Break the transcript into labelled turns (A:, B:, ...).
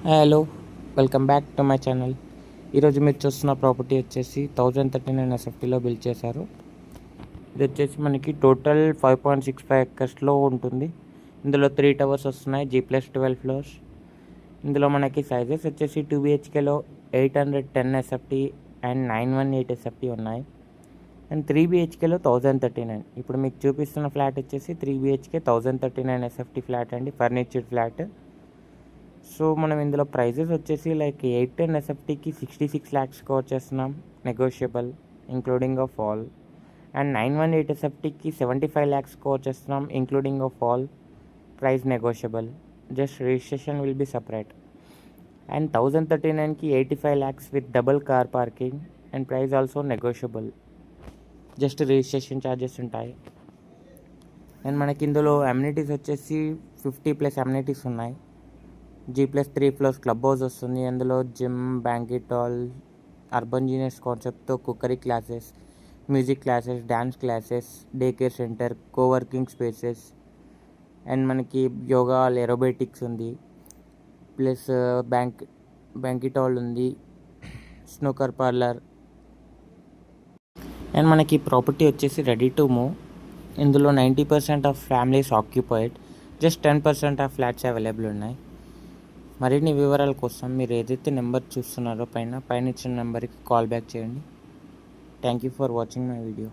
A: Hello, welcome back to my channel. ఈరోజు మీరు చూస్తున్న ప్రాపర్టీ వచ్చేసి 1039 ఎస్ఎఫ్టీలో బిల్డ్ చేశారు. ఇది వచ్చేసి మనకి టోటల్ 5.65 ఎకర్స్లో ఉంటుంది. ఇందులో 3 టవర్స్ వస్తున్నాయి, G+12 ఫ్లోర్స్. ఇందులో మనకి సైజెస్ వచ్చేసి 2 BHKలో 810 ఎస్ఎఫ్టీ అండ్ 918 ఎస్ఎఫ్టీ ఉన్నాయి. అండ్ 3 BHKలో 1039. ఇప్పుడు మీకు చూపిస్తున్న ఫ్లాట్ వచ్చేసి 3 BHK 1039 ఎస్ఎఫ్టీ ఫ్లాట్ అండి, ఫర్నిచర్డ్ ఫ్లాట్. సో మనం ఇందులో ప్రైజెస్ వచ్చేసి లైక్ 810 ఎస్ఎఫ్టీకి 66 lakhsకి వచ్చేస్తున్నాం, negotiable including of all. And 918 ఎస్ఎఫ్టీకి 75 lakhsకి వచ్చేస్తున్నాం, including of all. Price negotiable, just registration will be separate. And 1039కి 85 lakhs with double car parking and price also negotiable, just registration charges ఉంటాయి. అండ్ మనకి ఇందులో అమ్యూనిటీస్ వచ్చేసి 50+ అమ్యూనిటీస్ ఉన్నాయి. G+3 floors club house వస్తుంది. అందులో gym, banquet hall, urban genius కాన్సెప్ట్తో cookery classes, music classes, dance classes, day care centre, coworking spaces and మనకి yoga hall, aerobatics ఉంది. ప్లస్ బ్యాంకెట్ హాల్ ఉంది, స్నూకర్ పార్లర్. అండ్ మనకి property వచ్చేసి ready to move. ఇందులో 90% of families occupied, just 10% of flats available ఉన్నాయి. మరిన్ని వివరాల కోసం మీరు ఏదైతే నెంబర్ చూస్తున్నారో పైన ఇచ్చిన నెంబర్కి కాల్ బ్యాక్ చేయండి. Thank you for watching my video.